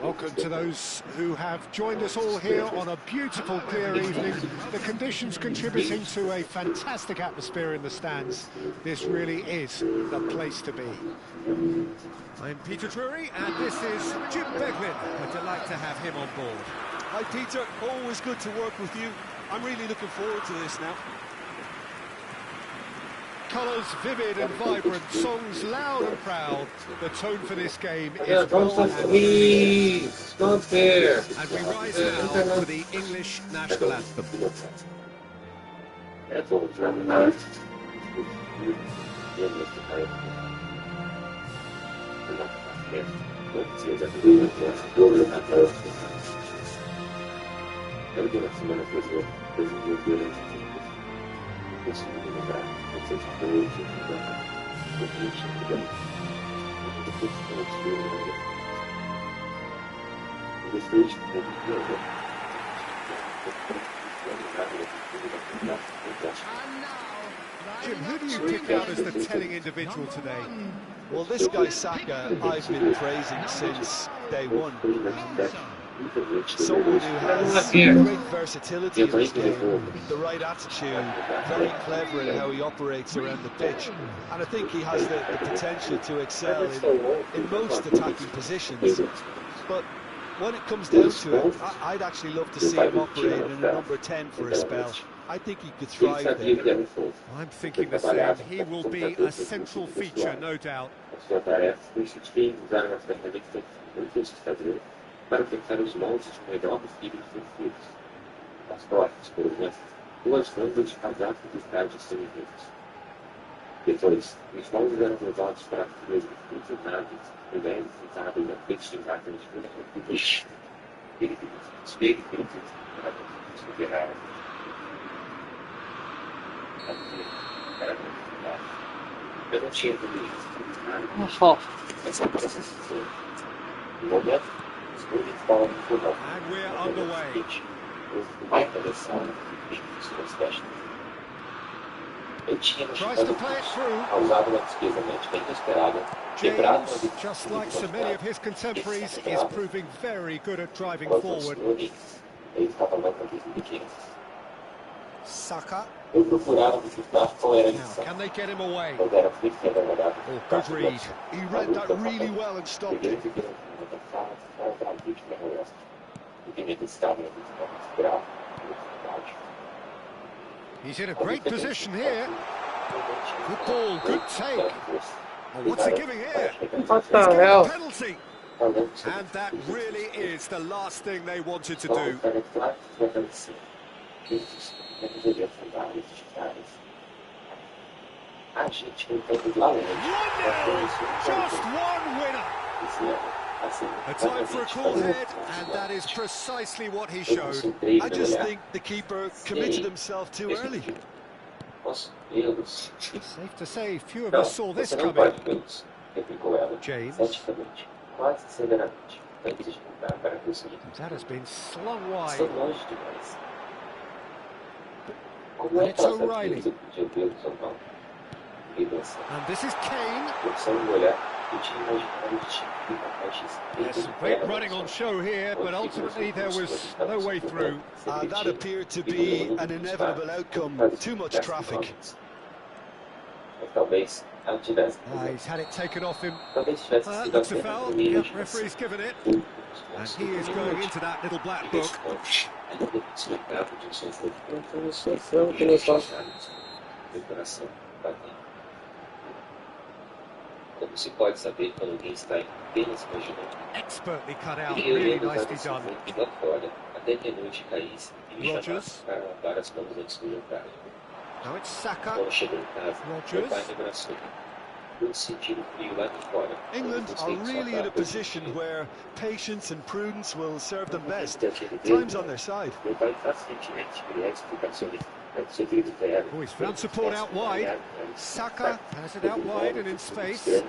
Welcome to those who have joined us all here on a beautiful, clear evening. The conditions contributing to a fantastic atmosphere in the stands. This really is the place to be. I'm Peter Drury, and this is Jim Beglin. A delight to have him on board. Hi Peter, always good to work with you. I'm really looking forward to this now. Colours vivid and vibrant, songs loud and proud. The tone for this game is well and please, not there. And we rise now to the English national anthem. Jim, who do you pick out as the telling individual today? Well, this guy Saka, I've been praising since day one. Someone who has great versatility in his game, the right attitude, very clever in how he operates around the pitch, and I think he has the potential to excel in most attacking positions. But when it comes down to it, I'd actually love to see him operate in a number 10 for a spell. I think he could thrive there. I'm thinking the same. He will be a central feature, no doubt. Para fixar os moldes de melhor possível sentidos. As portas, por exemplo, duas lâmpadas de casaco de estádios semiventos. Depois, os moldes eram usados para crias de naves, mulheres e naves na frente de máquinas de espelhos para superar. Eu não tinha tudo isso. Essa processão. No momento, and we're underway. Tries to play it through. James, just like so many of his contemporaries, is proving very good at driving forward. Saka. Now, can they get him away? Oh, good read. He read that really well and stopped it. He's in a great position here. Good ball, good take. Oh, what's he giving here? What the hell? Penalty. And that really is the last thing they wanted to do. 1-0, Just one winner. A time for a call head, and that is precisely what he showed. I just think the keeper committed himself too early. Safe to say, few of us saw this coming. James. That has been slung wide. And it's O'Reilly. And this is Kane. Yes, great running on show here, but ultimately there was no way through. That appeared to be an inevitable outcome. Too much traffic. He's had it taken off him. Looks a foul. Yeah, referee's given it. And he is going into that little black book. como se pode saber quando alguém está apenas imaginando? Expertly cut out, E eu really ia levar nicely esse done. mundo lá fora, até que a noite caísse e me Rodgers. chamasse para lavar as mãos antes do jantar. Now it's Saka. Quando chegou em casa, meu Rodgers. pai me abraçou. Pude sentir o frio lá de fora. England quando are eu busquei really in a soltar position o where patience and prudence will serve them best. Time's Time's on their side. Meu pai facilmente queria explicações sobre o zero. Oh, he's found support out wide. Saka has it out wide and in space.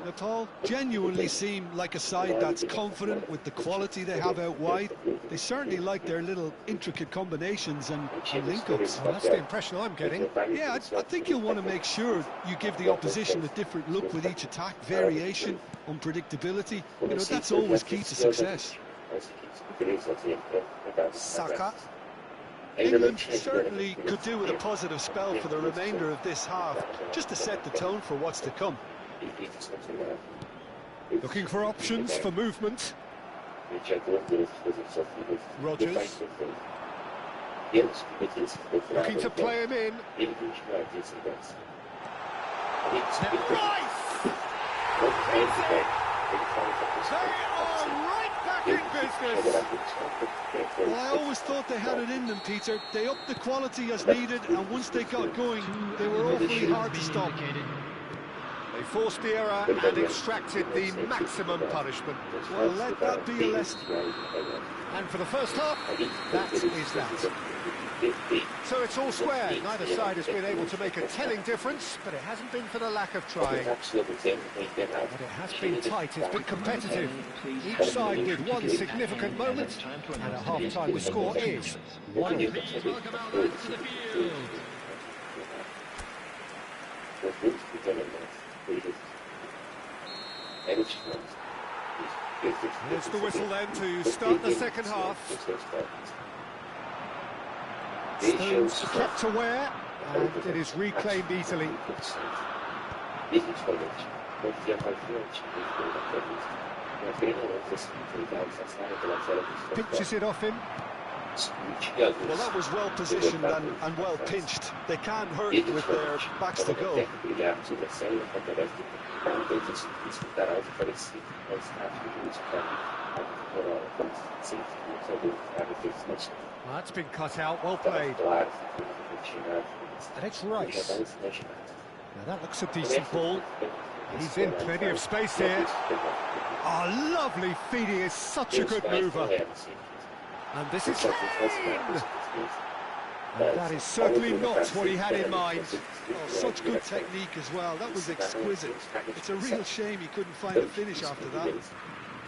Nepal genuinely seem like a side that's confident with the quality they have out wide. They certainly like their little intricate combinations and link-ups. Well, that's the impression I'm getting. Yeah, I think you'll want to make sure you give the opposition a different look with each attack, variation, unpredictability. You know, that's always key to success. Saka. England certainly could do with a positive spell for the remainder of this half, just to set the tone for what's to come. Looking for options for movement. Rodgers. Looking to play him in. In business. Well, I always thought they had it in them, Peter. They upped the quality as needed, and once they got going, they were awfully hard to stop. They forced the error and extracted the maximum punishment. Well, let that be a lesson. And for the first half, that is that. So it's all square. Neither side has been able to make a telling difference, but it hasn't been for the lack of trying. But it has been tight, it's been competitive. Each side with one significant moment, and at half-time the score is 1-0. There's the whistle then to start the second half. Stones kept aware, and it is reclaimed easily. Pinches it off him. Well, that was well positioned and well pinched. They can't hurt with their backs to goal. Well, that's been cut out, well played. And it's Rice. Now that looks a decent ball. He's in plenty of space here. Oh, lovely feed, he is such a good mover. And this is and that is certainly not what he had in mind. Oh, such good technique as well. That was exquisite. It's a real shame he couldn't find a finish after that.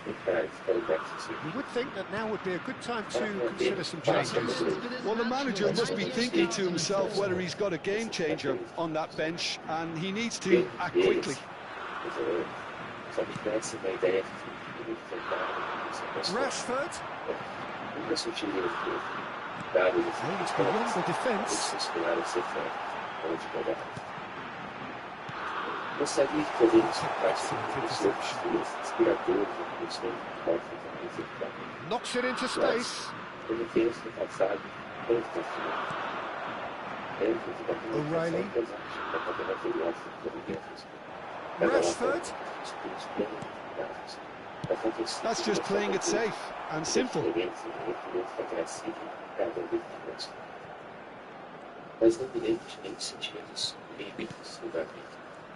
You would think that now would be a good time to consider some changes. Well, the manager must be thinking to himself whether he's got a game changer on that bench, and he needs to act quickly. Rashford. Aims beyond the defence. Knocks it into space. O'Reilly. Rashford. That's just playing it safe and simple.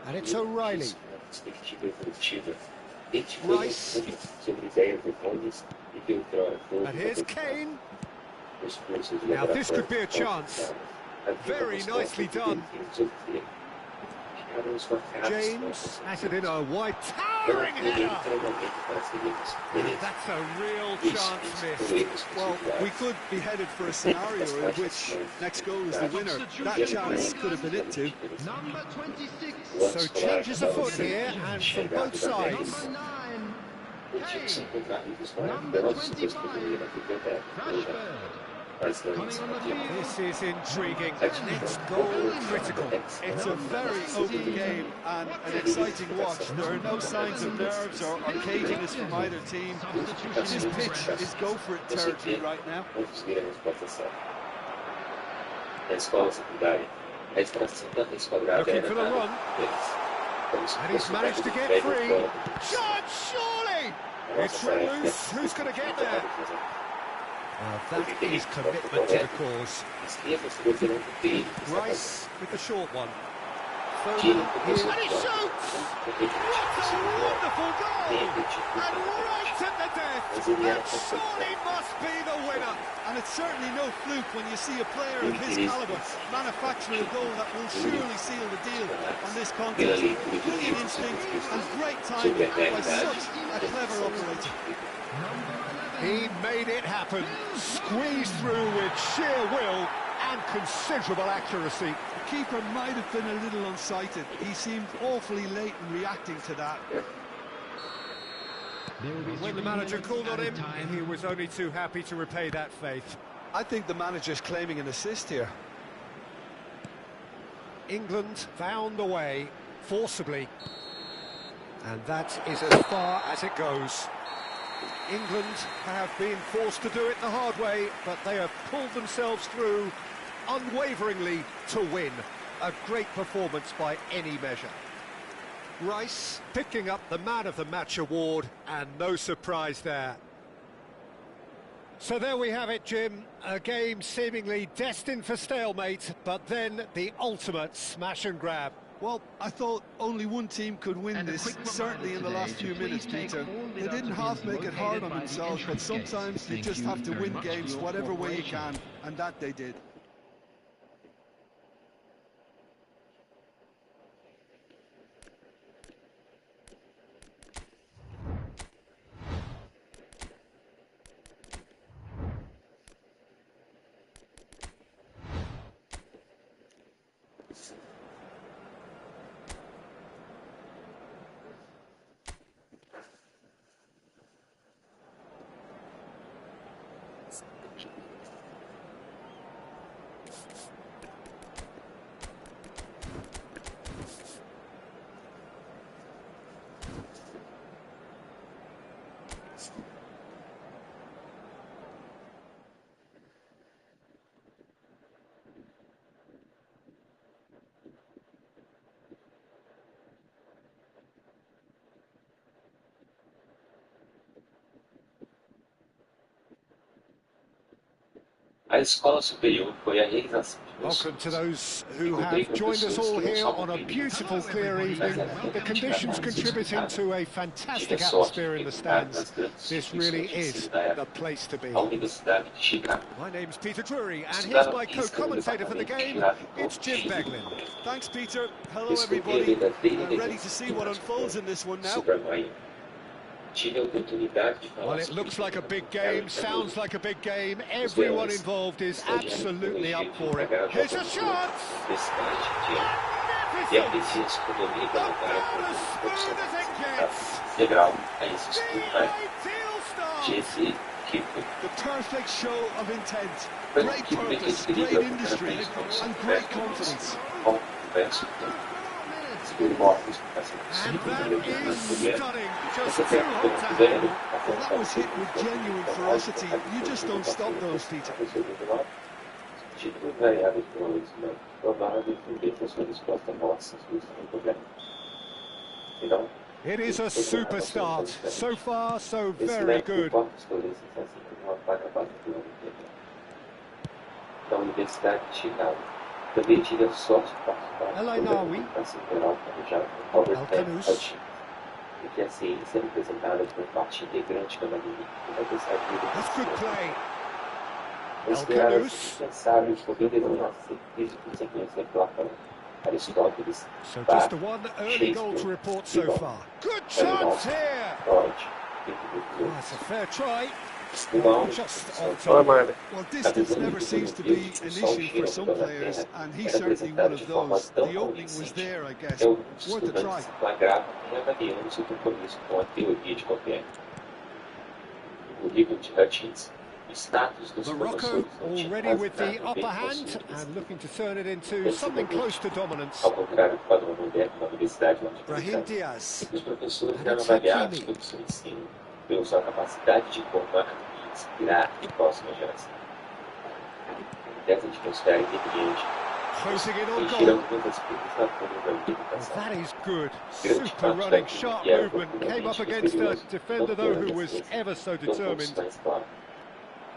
And it's O'Reilly. Rice. And here's Kane. Now this could be a chance. Very nicely done. James has it in a wide towering header. That's a real chance missed. Well, we could be headed for a scenario in which next goal is the winner. That chance could have been it too. Number 26. So changes afoot here, and from both sides. Number 9. Kane. Number 25. Rashford. This is intriguing. It's goal critical. It's a very open game and an exciting watch. There are no signs of nerves or caginess from either team. This pitch is go-for-it territory right now. Looking for the run. And he's managed to get free. Shot, surely! It's loose. Who's going to get there? That is commitment to the cause. Rice with the short one. And he shoots! What a wonderful goal! And right at the death! That surely must be the winner! And it's certainly no fluke when you see a player of his calibre manufacturing a goal that will surely seal the deal on this contest. Brilliant instinct and great timing by such a clever operator. He made it happen, squeezed through with sheer will and considerable accuracy. The keeper might have been a little unsighted. He seemed awfully late in reacting to that. When the manager called on him, he was only too happy to repay that faith. I think the manager's claiming an assist here. England found a way, forcibly. And that is as far as it goes. England have been forced to do it the hard way, but they have pulled themselves through unwaveringly to win. A great performance by any measure. Rice picking up the Man of the Match award, and no surprise there. So there we have it, Jim. A game seemingly destined for stalemate, but then the ultimate smash and grab. Well, I thought only one team could win this, certainly in the last few minutes, Peter. They didn't half make it hard on themselves, but sometimes you just have to win games whatever way you can, and that they did. A escola superior foi a realização. Welcome to those who have joined us all here on a beautiful, clear evening. The conditions contributing to a fantastic atmosphere in the stands. This really is the place to be. My name's Peter Drury, and here's my co-commentator for the game. It's Jim Beglin. Thanks, Peter. Hello, everybody. Ready to see what unfolds in this one now. Well, it looks like a big game, sounds like a big game. Everyone involved is absolutely up for it. Here's a shot! Magnificent! The goal as smooth as it gets! The ideal start! The perfect show of intent. Great purpose, great industry, and great confidence. And that is stunning, just too hot to handle. Well, that was hit with genuine ferocity. You just don't stop those, Peter. It is a super start. So far, so very good. Também tive a sorte de Elainawi. Alcanus. Porque assim, sendo apresentada por parte integrante da Marinha, That's good play. Alcanus. Pensáveis, podendo denominar sequência placa Aristóteles. So just the one early goal to report so far. Good chance here. Oh, that's a fair try. Just on time. Well, distance never seems to be an issue for some players, and he's certainly one of those. The opening was there, I guess. Worth a try. O livro de Hutchins Morocco already with the upper hand and looking to turn it into something close to dominance. Ao contrário do padrão moderno da universidade onde Brahim Diaz. os professores eram avaliados pelo seu ensino, pela sua capacidade de formar e inspirar a próxima geração. Dessa atmosfera independente, Closing in on encheram goal. muitas coisas na fundo da educação. That is good. Super running, sharp movement. Came up against a defender though who was ever so determined.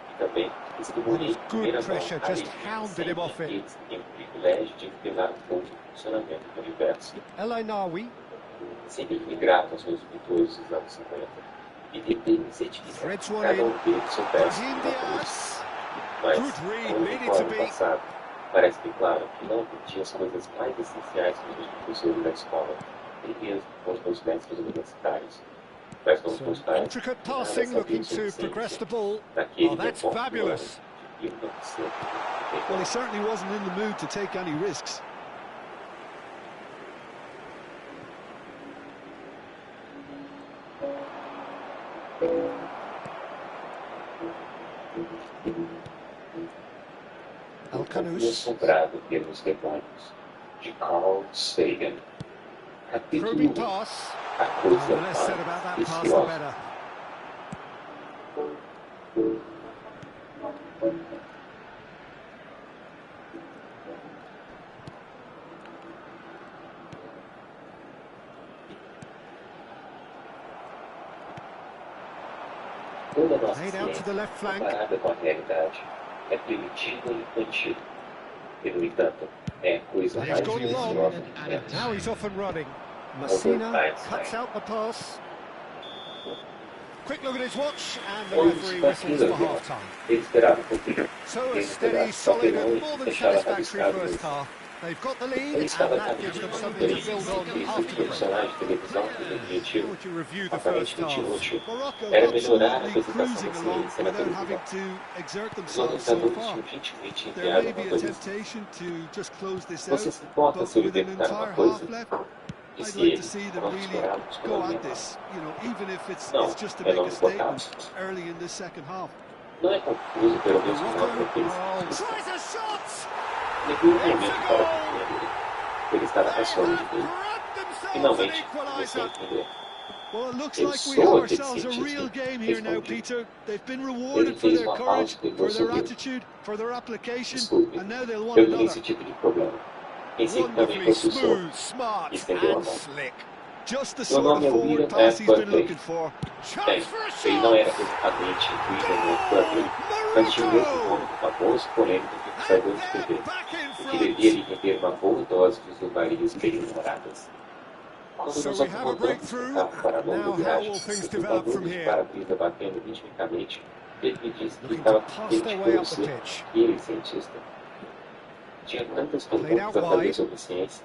E também distribuir Good pressure, just hounded him off it. Eles têm o privilégio de revelar um pouco do funcionamento do universo. El Ainaoui. Sempre me grato aos meus mentores dos anos 50 e tentei certificar Threads que one cada in. um deles soubesse Brahim uma coisa. Diaz. Mas, Good read, como needed no to ano be. passado, parece-me claro que não aprendi as coisas mais essenciais com os professores da escola, nem mesmo com os meus mestres universitários. Mas com os meus Some pais, intricate nada passing, sabia looking o to suficiente progress the ball. naquele Oh, that's deporte fabulous. de 1980. Well, he certainly wasn't in the mood to take any risks. Eu fui Al-Kanous. assombrado pelos demônios de Carl Sagan. Capítulo Probing 1. pass. A Oh, coisa the less said about that mais pass, the preciosa. better. Toda a nossa Laid out to the ciência, left flank. comparada com a realidade, é primitiva e infantil. E, no entanto, é a coisa He's mais gone long. deliciosa do mundo. Now he's off and running. Messina cuts out the pass. Quick look at his watch, and the referee whistles for half-time. Ele esperava um pouquinho. So a Ele steady, esperava solid, só and more than deixava satisfactory arriscado first isso. half. They've got the lead, Ele and estava that gives them something to ele build on disse after que the break. profissionais de televisão que How admitiram would you review the first aparentemente half? útil Morocco era melhorar a absolutely apresentação cruising da along ciência na without televisão. having to exert Os themselves so organizadores far. tinham gentilmente There enviado may uma be a coisa. temptation to just close this Você out, se importa but se eu with an inventar uma entire coisa? half left, I'd Disse like ele. to see them Nós really esperávamos go pelo at menos. this, you know, even if it's Não, just to eu make não a me importava. statement early in this second half. Não é confuso pelo menos como Morocco outra vez. tries a shot! Nenhum It's a momento para goal! compreender. Ele estava They racionando have dele. grabbed themselves an Finalmente, comecei a equaliser. entender. Well, it looks Eu like we sou have aquele ourselves a cientista real game here now, respondi. Peter. They've been Ele rewarded for fez their uma courage, pausa e for depois their sorriu. attitude, for their application, Desculpe, and now they'll want eu tenho another. esse tipo de problema. Pensei que também Wonderfully fosse o seu. smooth, smart, Estendeu a and mão. slick. Just the Meu sort nome of é forward William pass he's been F. looking for. Bem, Chance for a ele não era shot! exatamente William F. mas tinha o mesmo nome do famoso polêmico que saiu And de they're escrever, back in o que devia lhe front. render uma boa dose de zombaria bem-humoradas. Quando So nos we have a acomodamos breakthrough. no carro para a Now longa how viagem, will things e com develop from barulho de here? para-brisa batendo ritmicamente, ele me disse que Looking estava to pass contente their por way eu up the ser pitch. ele cientista. Tinha tantas Played perguntas out a fazer wide. sobre ciência.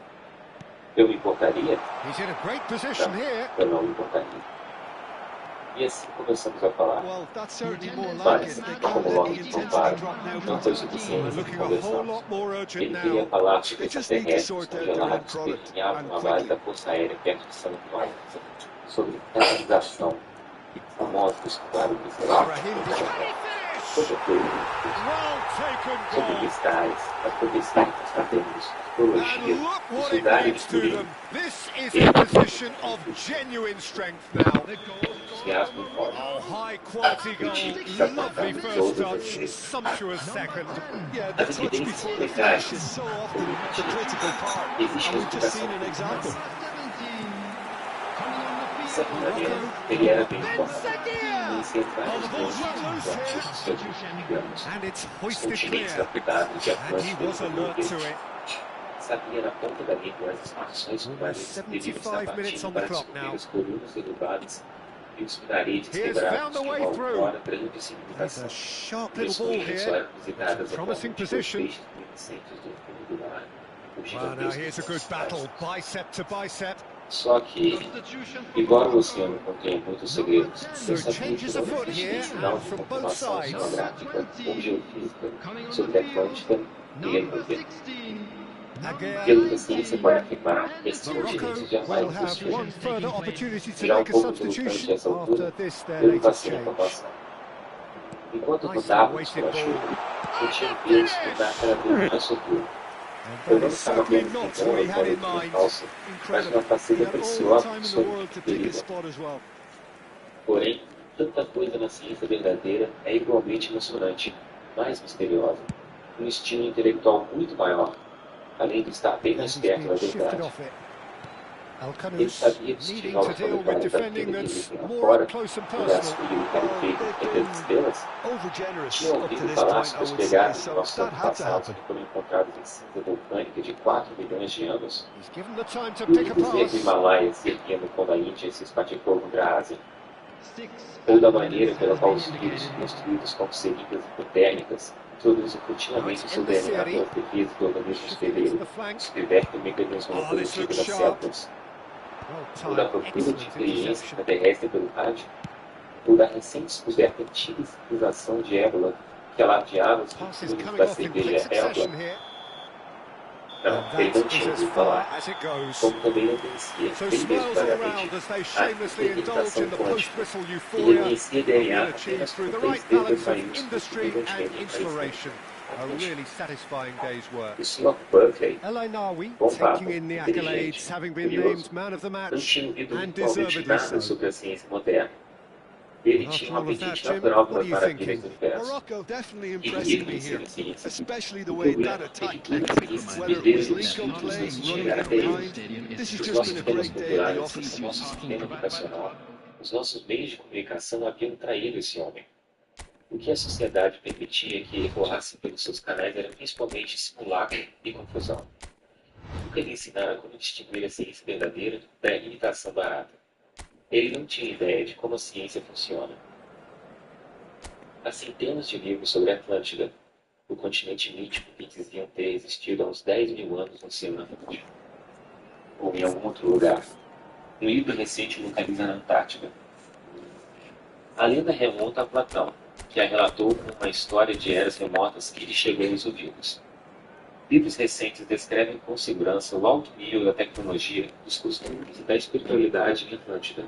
Eu me importaria? He's in a great position here. Eu não me importaria. E assim começamos a falar. Well, that's certainly more like Mas, it. They como can't let logo the de intensity comparo, drop now, não Peter. foi We're suficiente looking para a whole conversar. lot more urgent Ele queria now. falar sobre They just need to extraterrestres sort out their end congelados que product, vizinhavam and a base quickly. da Força Aérea perto de São Paulo, sobre canalização, famosos claro que Brahim Diaz. sobre tudo, Well taken sobre goal. cristais, acontecimentos, patentes, astrologia, And look what it estudar e means to descobrir, them. This is a position of genuine strength now. entusiasmo e forma. Oh, high quality goal. Lovely first touch. Sumptuous second. Yeah, the touch before the finish is so often the critical part, and we've just seen an example. Certamente, ele era bem forte. Seguia! E sempre Oh, the ball's let loose here. digamos, And it's hoisted continentes clear. aplicados de And he was alert to it. sabia na ponta da língua as instruções Almost que deveriam 75 estar minutes on partindo the para clock descobrir now. os colunas derrubados e osminaretes He has quebrados found a que way vão through. fora grande There's civilização. a sharp As little ball colinas só here. eram visitadas It's a promising atualmente por position. peixes luminescentes do fundo do mar. Por Well, now gigantescos here's a good battle, bicep to bicep. Só que, embora o oceano contenha muitos segredos, So eu sabia que changes não afoot existia here, sinal and de from both confirmação sides. geográfica ou geofísica sobre a Atlântida e Hungary. Again, Pelo que a ciência pode afirmar, esses Morocco continentes jamais will have existiram. one further opportunity to Já um make a pouco relutante substitution essa after altura, this, their pelo latest vacina change. proporção. Enquanto rodávamos pela chuva, sentia um peso que dá cada vez mais soturno. Eu não estava apenas brincando ao vôlei de uma calça, mas uma faceta preciosa de sua vida querida. Porém, tanta coisa na ciência verdadeira é igualmente emocionante, mais misteriosa, um estímulo intelectual muito maior, além de estar bem mais perto da verdade. Ele sabia que se tivesse uma vitória daquele que vivia lá fora, o braço frio que era feito pelas estrelas, tinha ouvido falar sobre os pegados de nossos antepassados que foram encontrados em cinza vulcânica de 4 milhões de anos. E o que dizer do Himalaia se erguendo quando a Índia se espatifou contra a Ásia? Ou da maneira pela qual os vírus, construídos como seringas hipotérmicas, introduzem continuamente o seu DNA pelas defesas do organismo hospedeiro, subvertem o mecanismo reprodutivo das células, ou da procura de inteligência extraterrestre pelo rádio, ou da recém-descoberta antiga civilização de ébola que alardeava os futuros da cerveja ébola. Não, ele não tinha ouvido falar, como também não conhecia, bem desvagadamente, a hipertentação quântica, e reconhecia DNA apenas como 3 letras maiúsculas que evidentemente o Sr. Buckley, bom papo, inteligente, curioso, não tinha ouvido igualmente nada sobre a ciência moderna. Ele tinha um apetite natural pelas maravilhas do universo. E ninguém conhecia a ciência. O problema é que todas essas bebedeiras e estudos não se chegaram até ele. Os nossos sistemas culturais, o nosso sistema educacional, os nossos meios de comunicação haviam traído esse homem. O que a sociedade permitia que ele rolasse pelos seus canais era principalmente simulacro e confusão. Nunca lhe ensinaram como distinguir a ciência verdadeira da imitação barata. Ele não tinha ideia de como a ciência funciona. Há centenas de livros sobre a Atlântida, o continente mítico que diziam ter existido há uns 10 mil anos no Oceano Atlântico, ou em algum outro lugar. Um livro recente localiza na Antártida. A lenda remonta a Platão, que a relatou como uma história de eras remotas que lhe chegou aos ouvidos. Livros recentes descrevem com segurança o alto nível da tecnologia, dos costumes e da espiritualidade em Atlântida,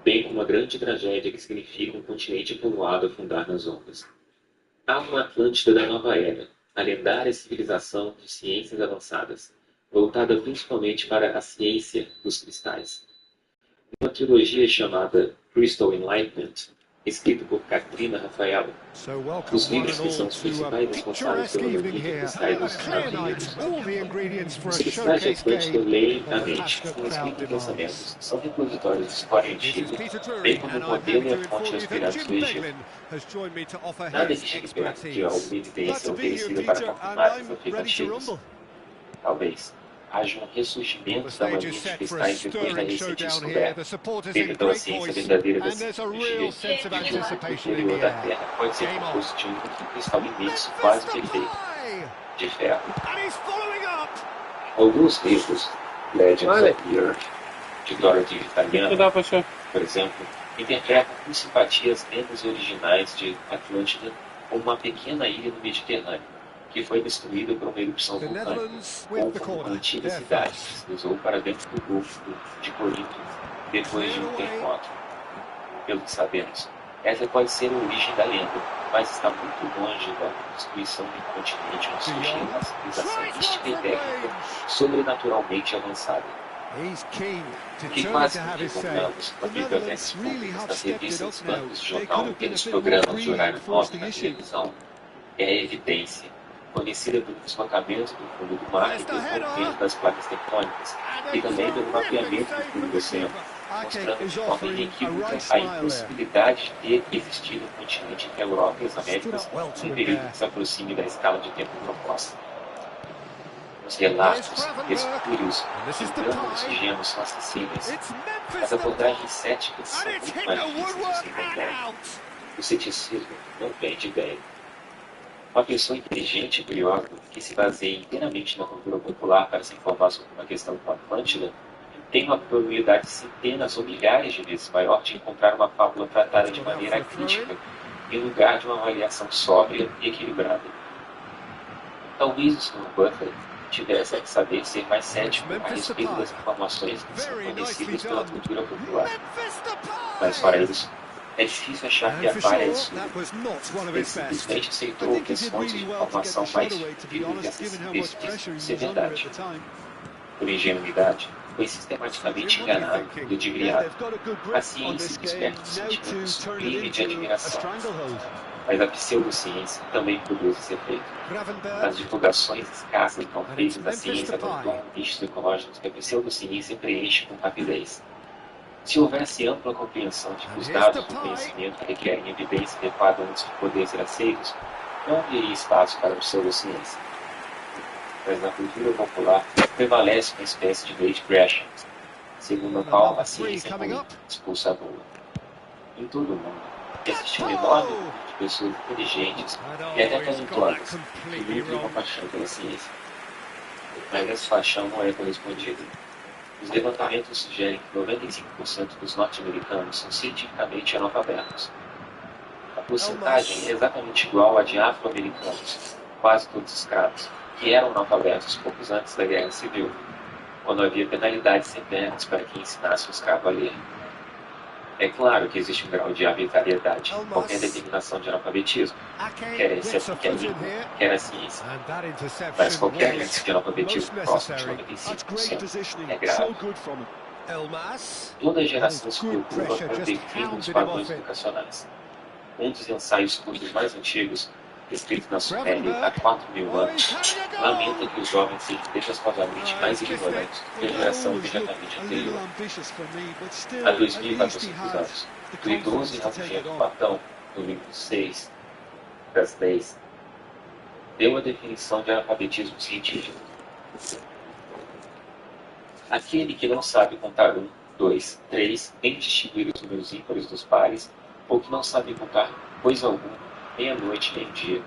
bem como a grande tragédia que significa um continente povoado afundar nas ondas. Há uma Atlântida da nova era, a lendária civilização de ciências avançadas, voltada principalmente para a ciência dos cristais. Uma trilogia chamada Crystal Enlightenment, escrito por Katrina Rafaela. Os livros que são os principais responsáveis pela domínio de cristais dos Estados Unidos. Os cristais de Atlântida leem a mente, com escrita e pensamentos, são repositórios de história antiga, bem como o modelo e a fonte das pirâmides do Egito. Nada que chegue perto de alguma evidência oferecida para confirmar essas afirmativas. Talvez haja um ressurgimento da mania de cristais depois da recente descoberta, feita pela ciência verdadeira da simbologia, de que o interior da Terra pode ser composto de um cristal imenso, quase perfeito, de ferro. Alguns livros, Legends of the Earth, de Dorothy Vitaliano, por exemplo, interpretam com simpatia as lendas originais de Atlântida como uma pequena ilha no Mediterrâneo, que foi destruída por uma erupção vulcânica, ou como uma antiga cidade que se usou para dentro do Golfo de Corinto depois de um terremoto. Pelo que sabemos, essa pode ser a origem da lenda, mas está muito longe da destruição do continente onde surgiu uma civilização mística e técnica sobrenaturalmente avançada. Que quase que encontramos com a bibliotecas públicas das revistas, bancos de jornal e nos programas de horário nobre na televisão é a evidência, conhecida pelo deslocamento do fundo do mar e pelo movimento das placas tectônicas, e também pelo mapeamento do fundo do oceano, mostrando de forma inequívoca a impossibilidade de ter existido um continente entre a Europa e as Américas num período que se aproxime da escala de tempo proposta. Os relatos, espúrios e dramas ingênuos são acessíveis. As abordagens céticas são muito mais difíceis de se encontrar. O ceticismo não vem de velho. Uma pessoa inteligente e curiosa que se baseia inteiramente na cultura popular para se informar sobre uma questão como a Atlântida tem uma probabilidade centenas ou milhares de vezes maior de encontrar uma fábula tratada de maneira crítica em lugar de uma avaliação sóbria e equilibrada. Talvez o Sr. Buckley tivesse que saber ser mais cético a respeito das informações que são conhecidas pela cultura popular. Mas para isso, É difícil achar que a falha é sua. Ele simplesmente aceitou que as fontes de informação mais fidedignas e acessíveis diziam ser verdade. Por ingenuidade, foi sistematicamente enganado e ludibriado. A ciência desperta sentimentos sublime de admiração. Mas a pseudociência também produz esse efeito. As divulgações escassas e não feitas da ciência tornam nichos ecológicos que a pseudociência preenche com rapidez. Se houvesse ampla compreensão de que os dados do conhecimento requerem evidência adequada antes de poder ser aceitos, não haveria espaço para a pseudociência. Mas na cultura popular prevalece uma espécie de lei de Gresham, segundo a qual a ciência ruim expulsa a boa. Em todo o mundo, existe um enorme número de pessoas inteligentes e até talentosas que nutrem uma paixão pela ciência. Mas essa paixão não é correspondida. Os levantamentos sugerem que 95% dos norte-americanos são cientificamente analfabetos. A porcentagem é exatamente igual à de afro-americanos, quase todos escravos, que eram analfabetos poucos antes da Guerra Civil, quando havia penalidades severas para quem ensinasse o escravo a ler. É claro que existe um grau de arbitrariedade em qualquer determinação de analfabetismo, quer a língua, quer a ciência. Mas qualquer índice de analfabetismo próximo de 95% é grave. Toda geração se preocupa para definir os padrões educacionais. Um dos ensaios curtos mais antigos, escrito na Suméria há 4.000 anos, lamenta que os jovens sejam desastrosadamente mais ignorantes do que a geração imediatamente anterior. Há 2.400 anos, o idoso e rabugento Platão, no livro 6 das Leis, deu a definição de analfabetismo científico. Aquele que não sabe contar 1, 2, 3, nem distinguir os números ímpares dos pares, ou que não sabe contar coisa alguma, nem a noite nem o dia,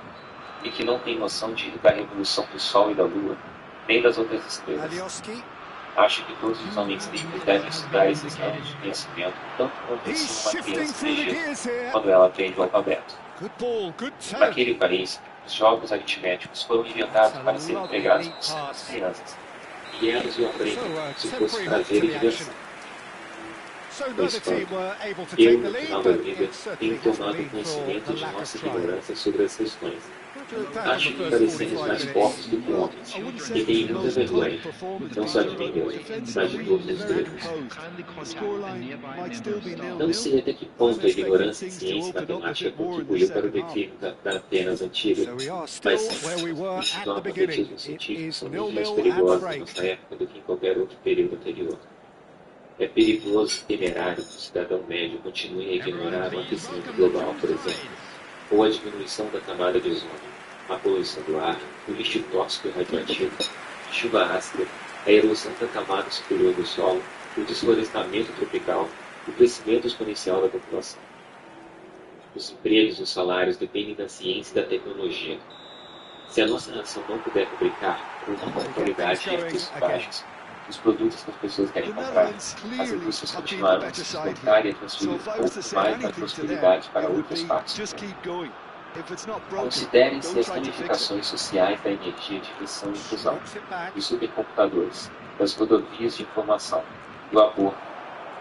e que não tem noção da revolução do Sol e da Lua, nem das outras estrelas. Acho que todos os homens livres devem estudar esses ramos de conhecimento tanto quanto ensina uma criança no Egito, quando ela aprende o alfabeto. Naquele país, os jogos aritméticos foram inventados para serem empregados por crianças, e elas o aprendem se fosse prazer e diversão. Pois eu, no final da vida, tenho tomado conhecimento de nossa ignorância sobre as questões. Acho que parecemos mais fortes do que homens, e tenho muita vergonha, não só de mim mesmo, mas de todos os gregos. Não sei até que ponto a ignorância em ciência e matemática contribuiu para o declínio da Atenas antiga, mas sim, o analfabetismo científico são muito mais perigosos na nossa época do que em qualquer outro período anterior. É perigoso e temerário que o cidadão médio continue a ignorar o aquecimento global, por exemplo, ou a diminuição da camada de ozônio, a poluição do ar, o lixo tóxico e radioativo, a chuva ácida, a erosão da camada superior do solo, o desflorestamento tropical, o crescimento exponencial da população. Os empregos e os salários dependem da ciência e da tecnologia. Se a nossa nação não puder fabricar com uma qualidade de preços baixos os produtos que as pessoas querem comprar, as indústrias continuarão a se deslocar e a transferir um pouco mais da prosperidade para outras partes do mundo. Considerem-se as ramificações sociais da energia de fissão e fusão, dos supercomputadores, das rodovias de informação, do aborto,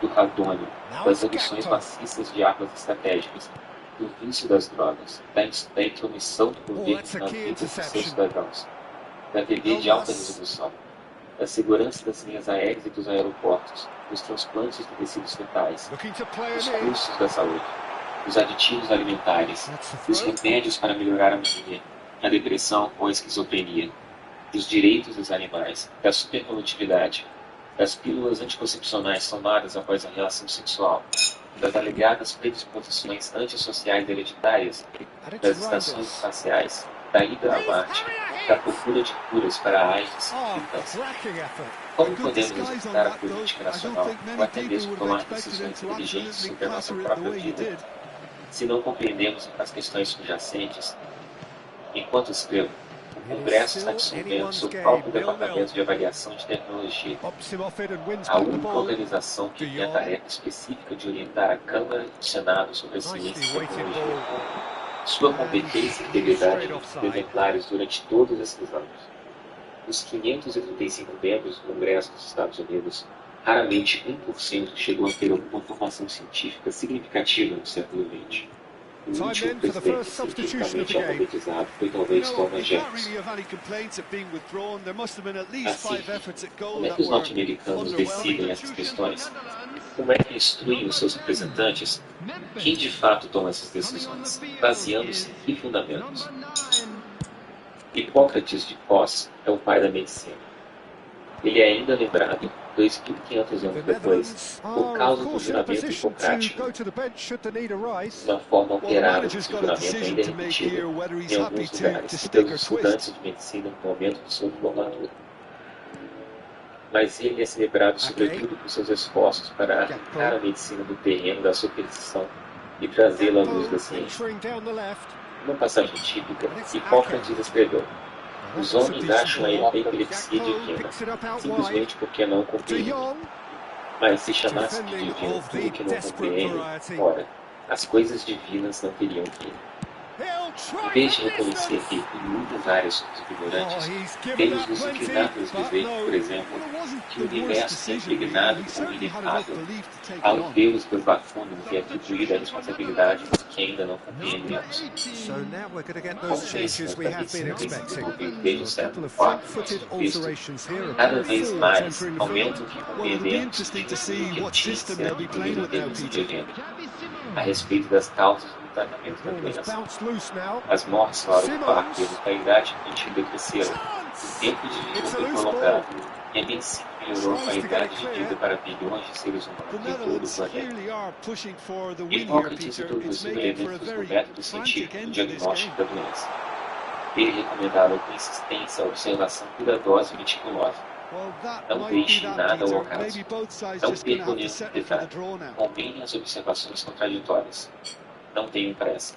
do radônio, das reduções maciças de armas estratégicas, do vício das drogas, da intromissão do governo na vida dos seus cidadãos, da TV de alta resolução, da segurança das linhas aéreas e dos aeroportos, dos transplantes de tecidos fetais, dos custos da saúde, dos aditivos alimentares, dos remédios para melhorar a mania, a depressão ou a esquizofrenia, dos direitos dos animais, da superprodutividade, das pílulas anticoncepcionais tomadas após a relação sexual, das alegadas predisposições antissociais hereditárias, das estações espaciais, da ida a Marte, da procura de curas para a AIDS e o câncer. Como podemos executar a política nacional ou até mesmo tomar decisões inteligentes sobre a nossa própria vida, se não compreendemos as questões subjacentes? Enquanto escrevo, o Congresso está dissolvendo seu próprio Departamento de Avaliação de Tecnologia, a única organização que tem a tarefa específica de orientar a Câmara e o Senado sobre a ciência e tecnologia. Sua competência e integridade foram exemplares durante todos esses anos. Os 535 membros do Congresso dos Estados Unidos Raramente 1% chegou a ter alguma formação científica significativa no século XX. O último presidente cientificamente alfabetizado foi talvez Thomas Jefferson. Assim, como é que os norte-americanos decidem essas questões? Como é que instruem os seus representantes? Quem de fato toma essas decisões, baseando-se em que fundamentos? Hipócrates de Cos é o pai da medicina. Ele é ainda lembrado, 2.500 anos depois, por causa do juramento hipocrático. Uma forma alterada de juramento ainda é repetida em alguns lugares pelos estudantes de medicina no momento de sua formatura. Mas ele é celebrado sobretudo por seus esforços para arrancar a medicina do terreno da superstição e trazê-la à luz da ciência. Numa passagem típica, Hipócrates escreveu: os homens acham a epilepsia divina, simplesmente porque não compreendem. Mas se chamasse de divino tudo que não compreendem, ora, as coisas divinas não teriam fim. Em vez de reconhecer que, em muitas áreas, somos ignorantes, temos nos inclinado a dizer, por exemplo, que o universo é impregnado com o inefável, ao ver-os do bafômetro e atribuir a responsabilidade dos que ainda não compreendemos. Como conhecemos da medicina desenvolvida desde o século IV, cada vez mais aumenta o que compreendemos de que tinha sido incluído dentro de evento, a respeito das causas do tratamento da doença. As mortes fora do parque e a mortalidade antiga cresceram, o tempo de vida foi prolongado, e a medicina melhorou a qualidade de vida para bilhões de seres humanos em todo o planeta. Hipócrates introduziu elementos no método científico de diagnóstico da doença. Ele recomendava com insistência a observação cuidadosa e meticulosa. Não deixe nada ao acaso. Não percam nenhum detalhe. Combine as observações contraditórias. Não tenham pressa.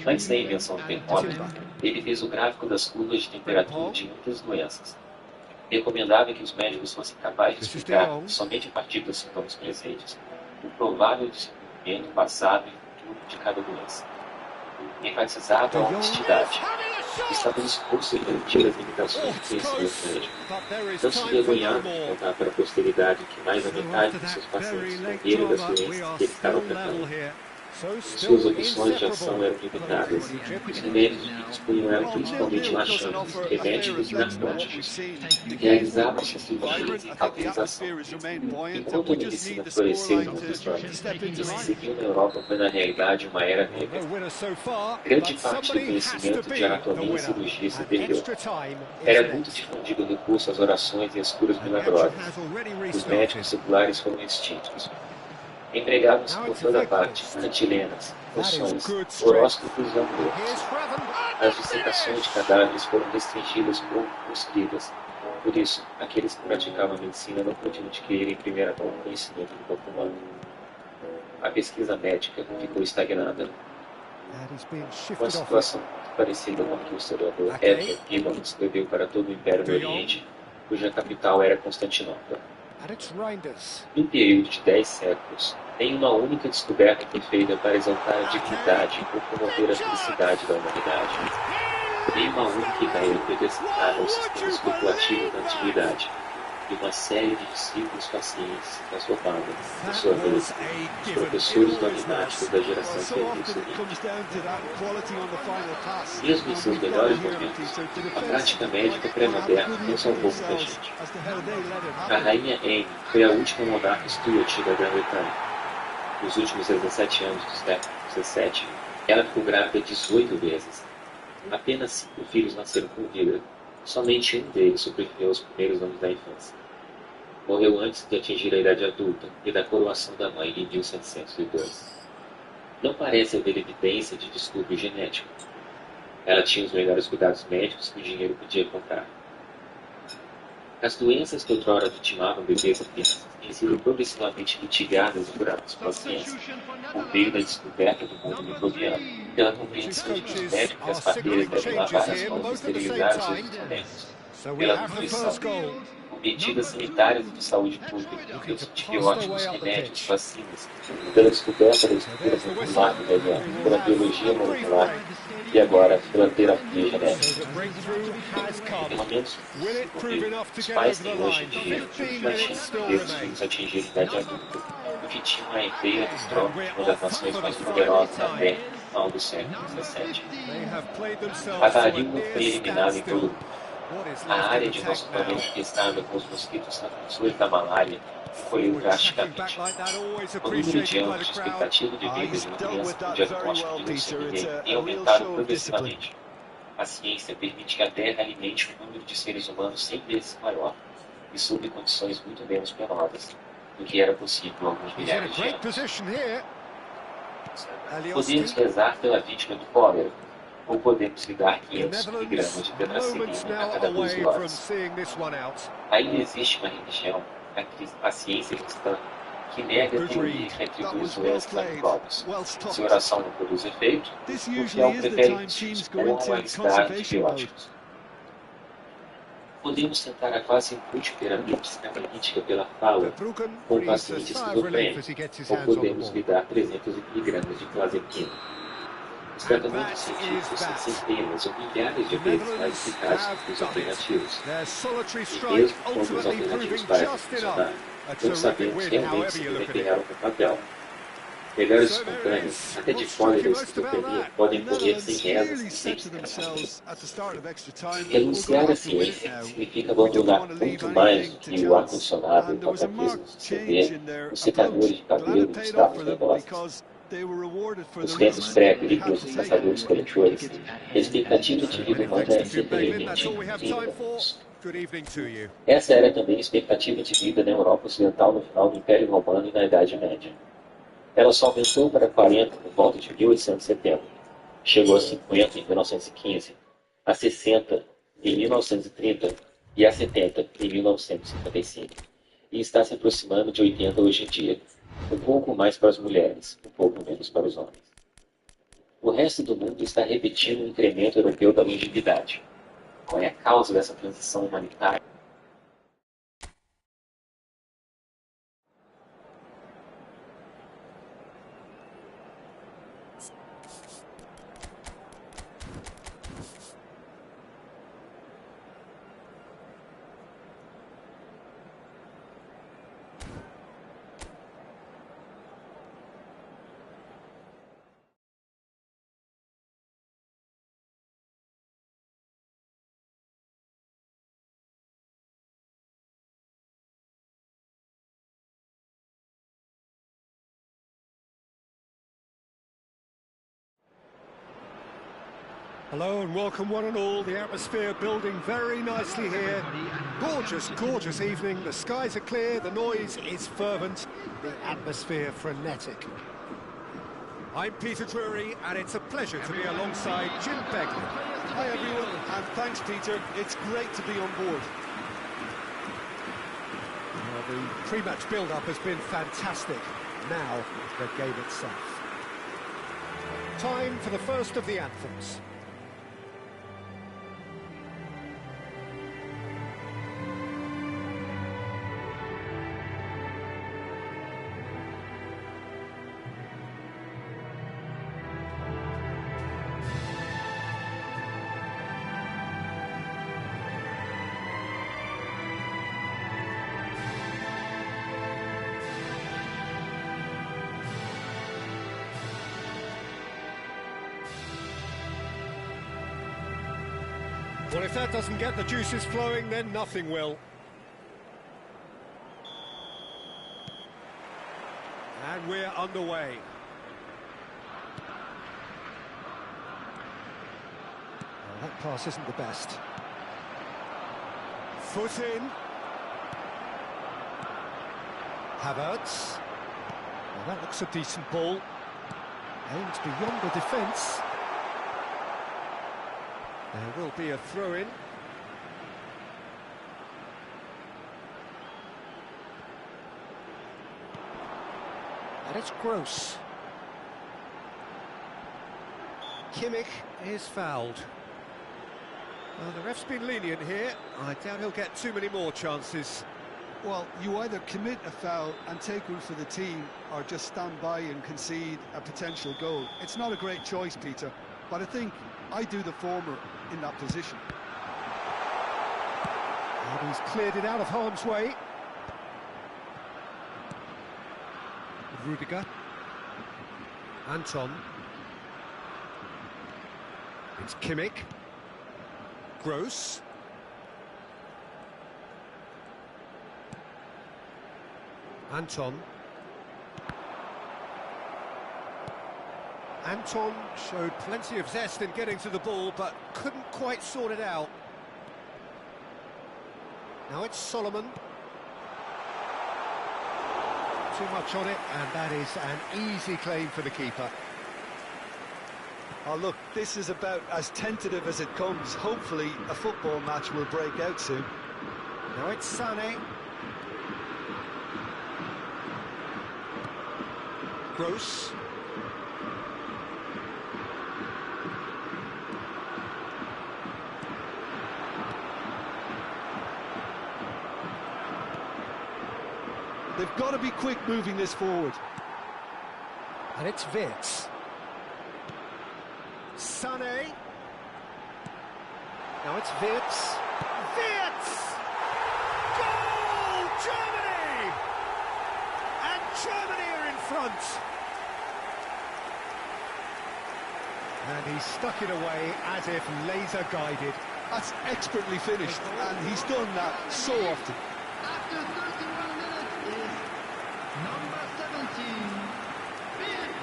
Antes da invenção do termômetro, ele fez o gráfico das curvas de temperatura de muitas doenças. Recomendava que os médicos fossem capazes de explicar, somente a partir dos sintomas presentes, o provável desenvolvimento passado e futuro de cada doença. Enfatizava a honestidade. Estava disposto a garantir as limitações do conhecimento médico. Não se envergonhava de contar para a posteridade que mais da metade de seus pacientes morreram das doenças que ele estava tratando. Suas opções de ação eram limitadas. Os remédios de que dispunham eram principalmente laxantes, remédios e narcóticos. Realizava suas cirurgias em cauterização. Enquanto a medicina floresceu em muitas histórias, o que se seguiu na Europa foi na realidade uma era negra. Grande parte do conhecimento de anatomia e cirurgia se perdeu. Era muito difundido o recurso às orações e às curas milagrosas. Os médicos seculares foram extintos. Empregavam-se por toda parte, cantilenas, poções, horóscopos e amuletos. As dissecações de cadáveres foram restringidas por escribas. Por isso, aqueles que praticavam a medicina não podiam adquirir em primeira mão o conhecimento do corpo humano. A pesquisa médica ficou estagnada. Uma situação muito parecida com a que o historiador Edward Gibbon escreveu para todo o Império do Oriente, cuja capital era Constantinopla. Num período de 10 séculos, nenhuma única descoberta foi feita para exaltar a dignidade ou promover a felicidade da humanidade. Nenhuma única ideia foi destinada ao sistema especulativo da antiguidade, e uma série de discípulos pacientes se transformavam, por sua vez, os professores dogmáticos da geração que havia seguido. Mesmo em seus melhores momentos, a prática médica pré-moderna não salvou muita gente. A rainha Anne foi a última monarca Stuart da Grã-Bretanha. Nos últimos 17 anos do século XVII, ela ficou grávida 18 vezes. Apenas 5 filhos nasceram com vida. Somente um deles sobreviveu aos primeiros anos da infância. Morreu antes de atingir a idade adulta e da coroação da mãe em 1702. Não parece haver evidência de distúrbio genético. Ela tinha os melhores cuidados médicos que o dinheiro podia comprar. As doenças que outrora vitimavam bebês apenas têm sido progressivamente mitigadas e curadas pela ciência, por meio da descoberta do mundo microbiano, pela compreensão de que os médicos e as parteiras devem lavar as mãos e esterilizar os seus instrumentos, pela nutrição, por medidas sanitárias e de saúde pública, antibióticos, remédios, vacinas, pela descoberta da estrutura molecular do DNA, pela biologia molecular e agora pela terapia genética. Pelo menos os pais têm hoje em dia uma chance de nos atingir a idade adulta, o que tinha uma ideia dos tronos de uma das nações mais poderosas da Terra no final do século XVII. A varíola foi eliminada em todo o mundo. A área de nosso planeta infestada com os mosquitos transmissores da malária evoluiu drasticamente. O número de anos de expectativa de vida de uma criança com diagnóstico de leucemia tem aumentado progressivamente. A ciência permite que a Terra alimente um número de seres humanos 100 vezes maior e sob condições muito menos penosas do que era possível há alguns milhares de anos. Podemos rezar pela vítima do cólera, ou podemos lhe dar 500 miligramas de tetracyclina a cada 12 horas. Ainda existe uma religião, a ciência cristã, que nega a teoria que atribui as doenças a micróbios. Se a oração não produz efeito, o fiel prefere ou arriscar antibióticos. Podemos tentar a quase inútil terapia psicanalítica pela fala com o paciente esquizofrênico, ou podemos lhe dar 300 miligramas de clozapina. Os tratamentos científicos são centenas ou milhares de vezes mais eficazes que os alternativos. E mesmo quando os alternativos parecem funcionar, não sabemos realmente se desempenharam no papel. Melhores espontâneos, até de cólera ou esquizofrenia, podem morrer sem rezas e sem descanso. Renunciar à ciência significa abandonar muito mais do que o ar-condicionado, o toca-piscos de CD, os secadores de cabelo e os carros veloces. Nos tempos pré-agrícolas dos caçadores-coletores, a expectativa de vida humana era certamente anos. Essa era também a expectativa de vida na Europa Ocidental no final do Império Romano e na Idade Média. Ela só aumentou para 40 por volta de 1870. Chegou a 50 em 1915, a 60 em 1930 e a 70 em 1955. E está se aproximando de 80 hoje em dia. Um pouco mais para as mulheres, um pouco menos para os homens. O resto do mundo está repetindo o incremento europeu da longevidade. Qual é a causa dessa transição humanitária? Hello and welcome one and all. The atmosphere building very nicely here. Gorgeous, gorgeous evening. The skies are clear, the noise is fervent, the atmosphere frenetic. I'm Peter Drury and it's a pleasure to be alongside Jim Begley. Hi everyone, and thanks Peter. It's great to be on board. Well, the pre-match build-up has been fantastic. Now, the game itself. Time for the first of the anthems. Well, if that doesn't get the juices flowing, then nothing will. And we're underway. Well, that pass isn't the best. Foot in. Havertz. Well, that looks a decent ball. Aimed beyond the defence. There will be a throw-in. And it's Gross. Kimmich is fouled. Well, the ref's been lenient here. I doubt he'll get too many more chances. Well, you either commit a foul and take one for the team, or just stand by and concede a potential goal. It's not a great choice, Peter, but I think I do the former in that position. And he's cleared it out of harm's way. Rudiger. Anton. It's Kimmich. Gross. Anton. Anton showed plenty of zest in getting to the ball, but couldn't quite sort it out. Now it's Solomon. Too much on it, and that is an easy claim for the keeper. Oh, look, this is about as tentative as it comes. Hopefully, a football match will break out soon. Now it's Sané. Gross. They've got to be quick moving this forward. And it's Wirtz. Sané. Now it's Wirtz. Wirtz! Goal! Germany! And Germany are in front. And he stuck it away as if laser guided. That's expertly finished, and he's done that so often. After 31 minutes is number 17, Wirtz.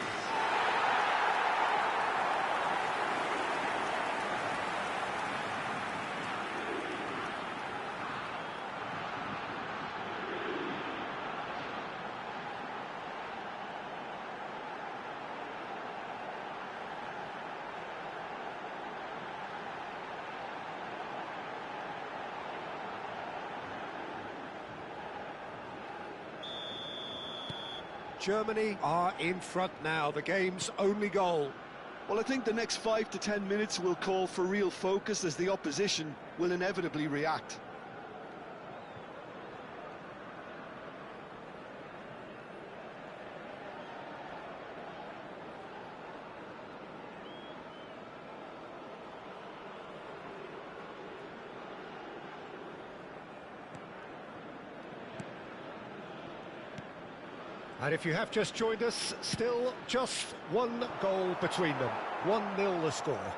Germany are in front now, the game's only goal. Well, I think the next 5 to 10 minutes will call for real focus, as the opposition will inevitably react. And if you have just joined us, still just one goal between them. 1-0 the score.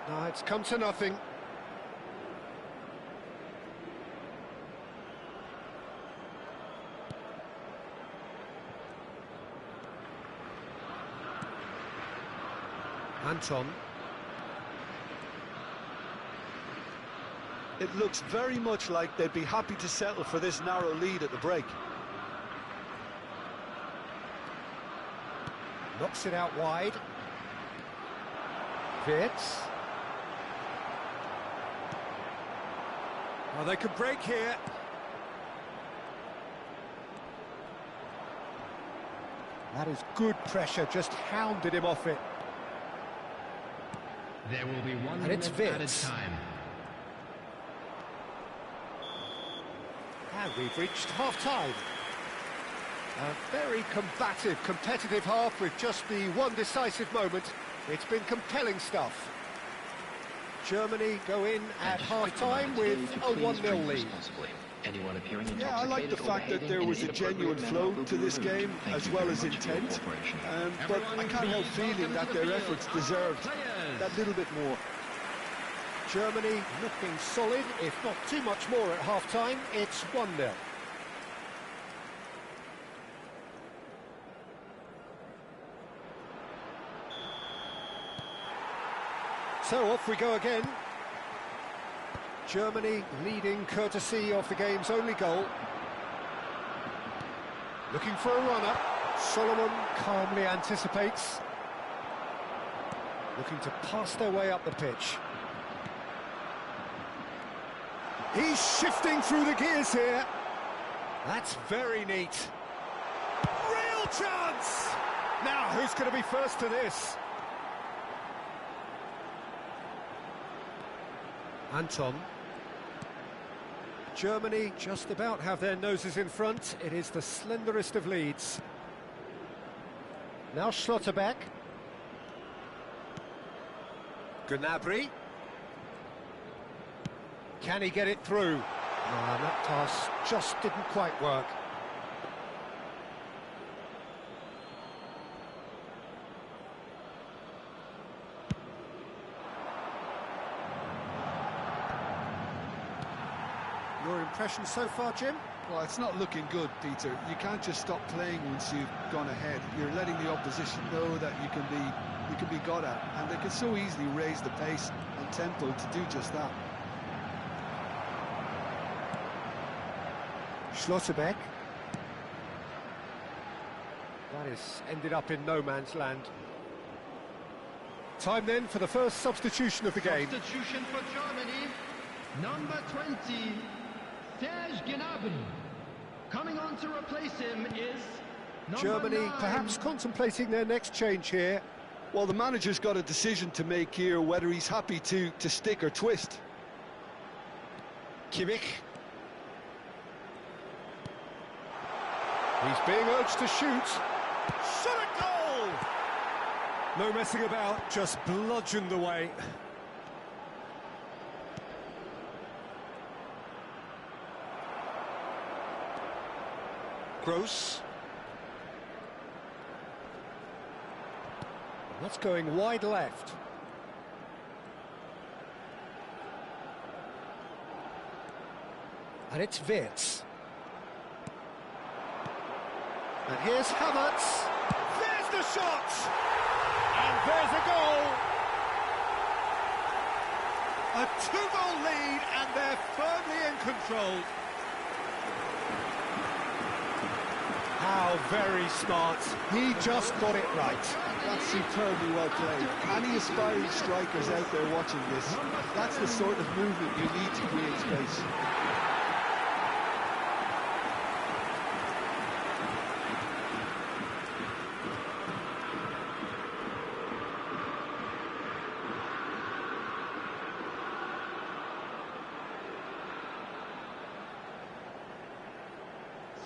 Now it's come to nothing. Anton. It looks very much like they'd be happy to settle for this narrow lead at the break. Knocks it out wide. Wirtz. Well, they could break here. That is good pressure, just hounded him off it. There will be 1 And it's minute at Wirtz. a time. And we've reached half-time. A very combative, competitive half with just the one decisive moment. It's been compelling stuff. Germany go in at half-time with a 1-0 lead. Yeah, I like the fact that there was a genuine flow to this game, as well as intent. But I can't help feeling that their efforts deserved that little bit more. Germany looking solid, if not too much more at half-time. It's 1-0. So off we go again. Germany leading courtesy of the game's only goal. Looking for a runner. Solomon calmly anticipates. Looking to pass their way up the pitch. He's shifting through the gears here. That's very neat. Real chance! Now, who's going to be first to this? Anton. Germany just about have their noses in front. It is the slenderest of leads. Now Schlotterbeck. Gnabry. Can he get it through? That pass just didn't quite work. Your impression so far, Jim? Well, it's not looking good, Peter. You can't just stop playing once you've gone ahead. You're letting the opposition know that you can be got at, and they can so easily raise the pace and tempo to do just that. Schlotterbeck. That has ended up in no man's land. Time then for the first substitution of the game. Substitution for Germany, number 20, Serge Gnabry. Coming on to replace him is number Germany 9. perhaps contemplating their next change here. Well, the manager's got a decision to make here, whether he's happy to stick or twist. Kimmich. He's being urged to shoot. Shot a goal! No messing about, just bludgeoned away. Gross. That's going wide left. And it's Wirtz. And here's Havertz. There's the shot! And there's a goal! A 2-goal lead, and they're firmly in control. How very smart. He just got it right. That's superbly well played. Any aspiring strikers out there watching this, that's the sort of movement you need to create space.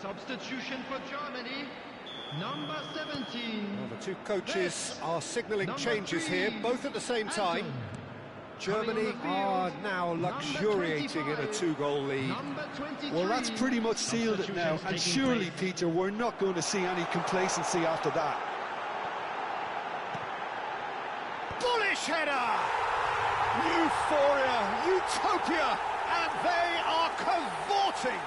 Substitution for Germany, number 17. Well, the two coaches are signalling Number changes 3, here, both at the same time. Anton. Germany are now luxuriating in a 2-goal lead. Number 23. Well, that's pretty much sealed it now, and surely, Peter, we're not going to see any complacency after that. Bullish header! Euphoria, utopia, and they are cavorting.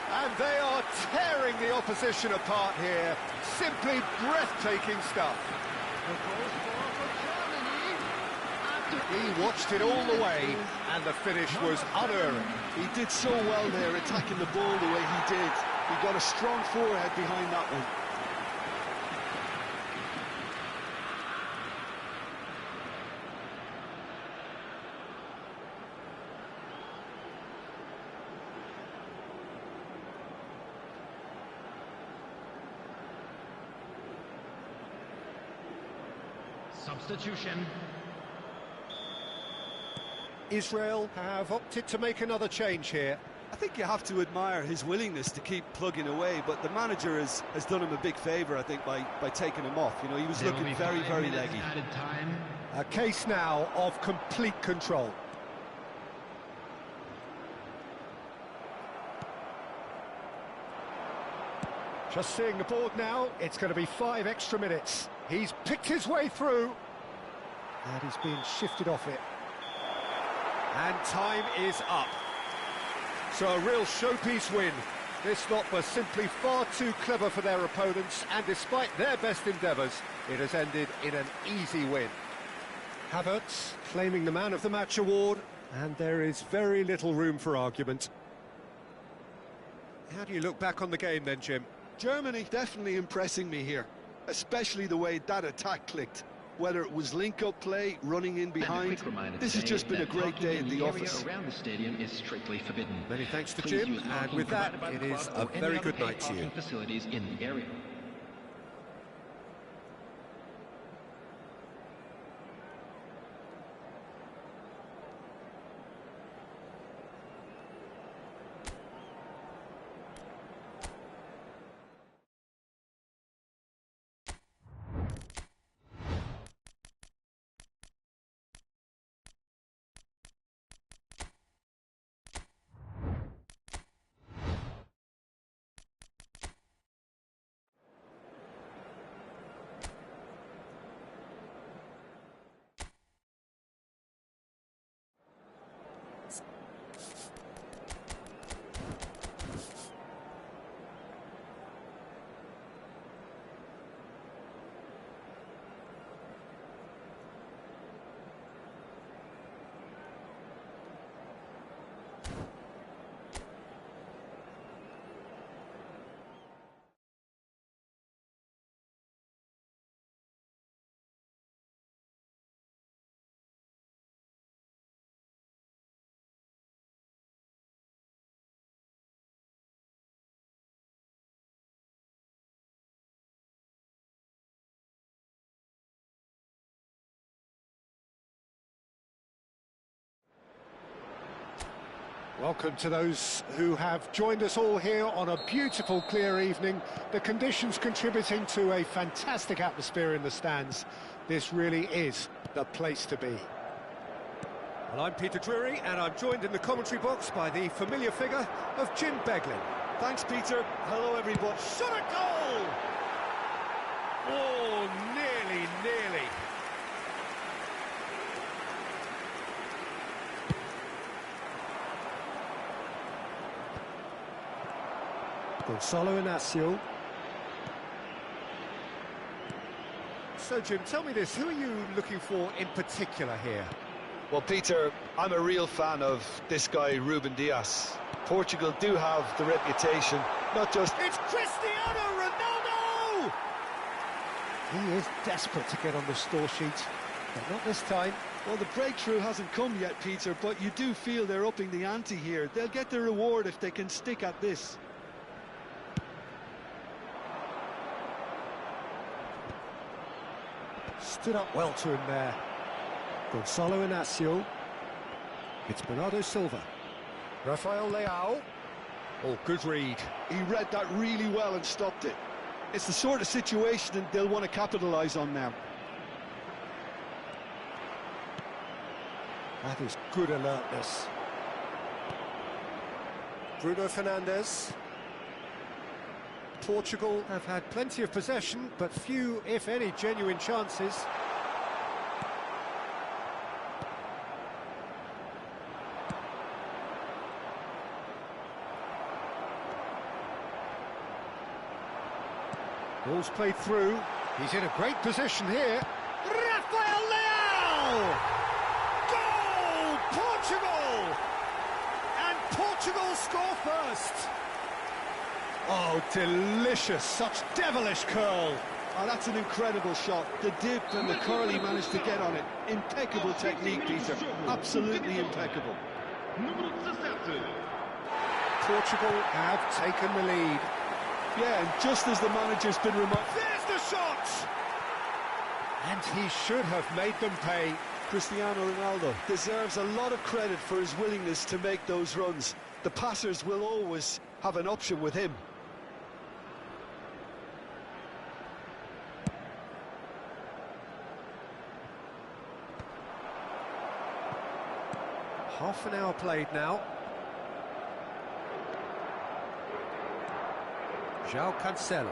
And they are tearing the opposition apart here. Simply breathtaking stuff. He watched it all the way, and the finish was unerring. He did so well there, attacking the ball the way he did. He got a strong forehead behind that one. Substitution. Israel have opted to make another change here. I think you have to admire his willingness to keep plugging away, but the manager has done him a big favour, I think, by taking him off. You know, he was There will looking be very, 5 very minutes leggy. added time. A case now of complete control. Just seeing the board now, it's going to be 5 extra minutes. He's picked his way through, and he's being shifted off it. And time is up. So a real showpiece win. This lot was simply far too clever for their opponents, and despite their best endeavours, it has ended in an easy win. Havertz claiming the Man of the Match award, and there is very little room for argument. How do you look back on the game then, Jim? Germany definitely impressing me here, especially the way that attack clicked. Whether it was link-up play, running in behind, this has just been a great day at the office. Around the stadium is strictly forbidden. Many thanks to Please Jim, use and parking with that, provided by it the is club a or any very other good paid night to you. parking facilities in the area. Welcome to those who have joined us all here on a beautiful, clear evening. The conditions contributing to a fantastic atmosphere in the stands. This really is the place to be. Well, I'm Peter Drury, and I'm joined in the commentary box by the familiar figure of Jim Beglin. Thanks, Peter. Hello, everybody. Shot a goal! Oh, nearly. Gonzalo Inacio. So, Jim, tell me this, who are you looking for in particular here? Well, Peter, I'm a real fan of this guy, Ruben Dias. Portugal do have the reputation, not just... It's Cristiano Ronaldo! He is desperate to get on the score sheet, but not this time. Well, the breakthrough hasn't come yet, Peter, but you do feel they're upping the ante here. They'll get the reward if they can stick at this. Stood up well to him there. Gonzalo Inacio. It's Bernardo Silva. Rafael Leao. Oh, good read. He read that really well and stopped it. It's the sort of situation that they'll want to capitalise on now. That is good alertness. Bruno Fernandes. Portugal have had plenty of possession, but few, if any, genuine chances. Ball's played through. He's in a great position here. Rafael Leao! Goal! Portugal! And Portugal score first. Oh, delicious, such devilish curl. Oh, that's an incredible shot. The dip and the curl he managed to get on it. Impeccable technique, Peter. Absolutely impeccable. Portugal have taken the lead. Yeah, and just as the manager's been remarked... There's the shot! And he should have made them pay. Cristiano Ronaldo deserves a lot of credit for his willingness to make those runs. The passers will always have an option with him. Half an hour played now. João Cancelo.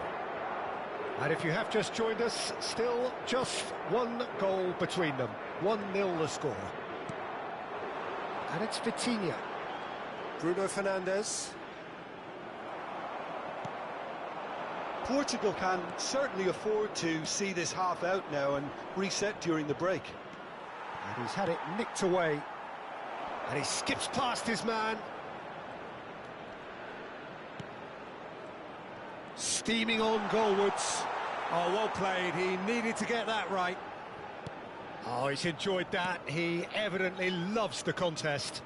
And if you have just joined us, still just one goal between them. 1-0 the score. And it's Vitinha. Bruno Fernandes. Portugal can certainly afford to see this half out now and reset during the break. And he's had it nicked away. And he skips past his man. Steaming on goalwards. Oh, well played. He needed to get that right. Oh, he's enjoyed that. He evidently loves the contest.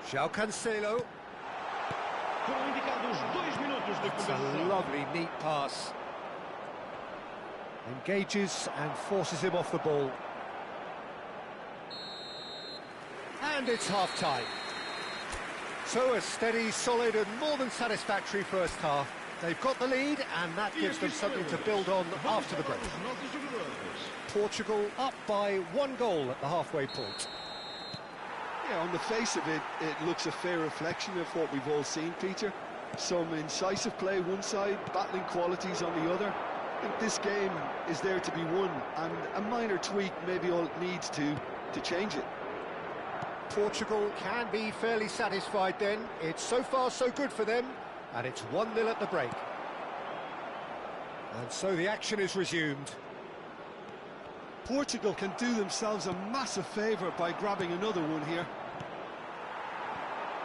João Cancelo. It's a lovely, neat pass. Engages and forces him off the ball. And it's half-time. So a steady, solid and more than satisfactory first half. They've got the lead and that gives them something to build on after the break. Portugal up by 1 goal at the halfway point. Yeah, on the face of it, it looks a fair reflection of what we've all seen, Peter. Some incisive play one side, battling qualities on the other. I think this game is there to be won, and a minor tweak may be all it needs to change it. Portugal can be fairly satisfied then. It's so far so good for them, and it's 1-0 at the break. And so the action is resumed. Portugal can do themselves a massive favour by grabbing another one here.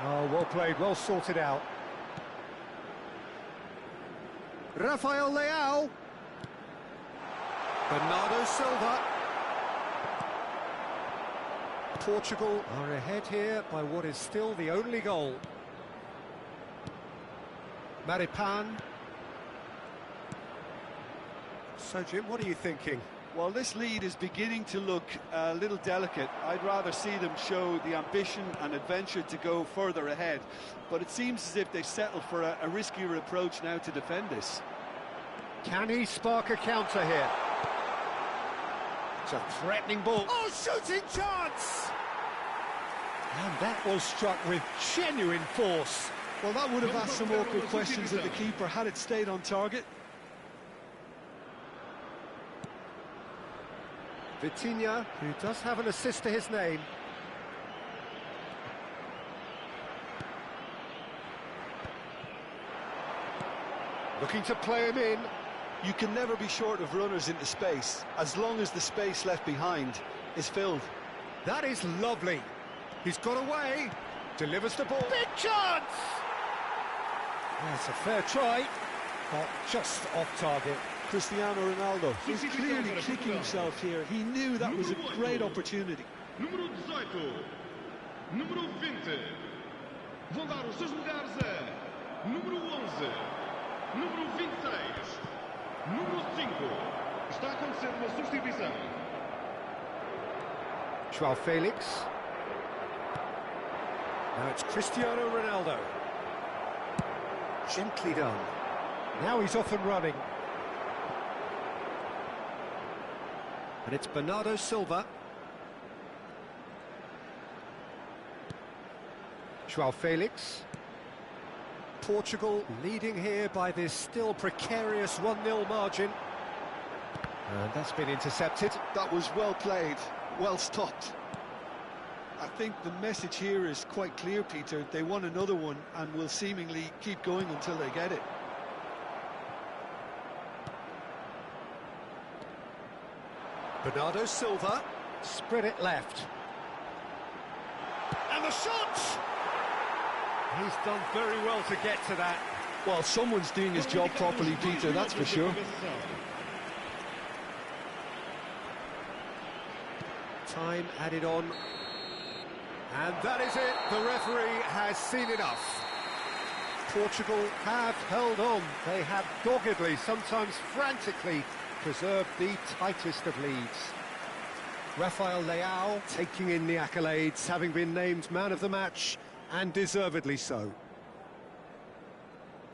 Oh, well played, well sorted out. Rafael Leao. Bernardo Silva. Portugal are ahead here by what is still the only goal. Maripan. So, Jim, what are you thinking? Well, this lead is beginning to look a little delicate. I'd rather see them show the ambition and adventure to go further ahead. But it seems as if they've settled for a riskier approach now to defend this. Can he spark a counter here? It's a threatening ball. Oh, shooting chance! And that was struck with genuine force. Well, that would have asked some awkward questions of the keeper had it stayed on target. Vitinha, who does have an assist to his name. Looking to play him in. You can never be short of runners into space, as long as the space left behind is filled. That is lovely. He's got away. Delivers the ball. Big chance! That's a fair try, but just off target. Cristiano Ronaldo is clearly kicking himself here. He knew that was a great opportunity. Número 18, número 20, vão dar os seus lugares a número 11, número 26, número 5. Está a acontecer uma substituição. João Felix. Now it's Cristiano Ronaldo. Gently done. Now he's off and running. And it's Bernardo Silva. João Felix. Portugal leading here by this still precarious 1-0 margin. And that's been intercepted. That was well played, well stopped. I think the message here is quite clear, Peter. They want another one and will seemingly keep going until they get it. Bernardo Silva, spread it left. And the shot! He's done very well to get to that. Well, someone's doing his job properly, Peter, that's for sure. Time added on. And that is it. The referee has seen enough. Portugal have held on. They have doggedly, sometimes frantically, preserved the tightest of leads. Rafael Leao taking in the accolades, having been named man of the match, and deservedly so.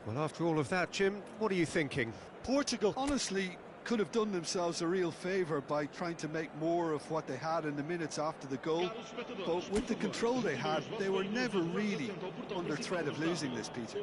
Well, after all of that, Jim, what are you thinking? Portugal, honestly, could have done themselves a real favour by trying to make more of what they had in the minutes after the goal. But with the control they had, they were never really under threat of losing this, Peter.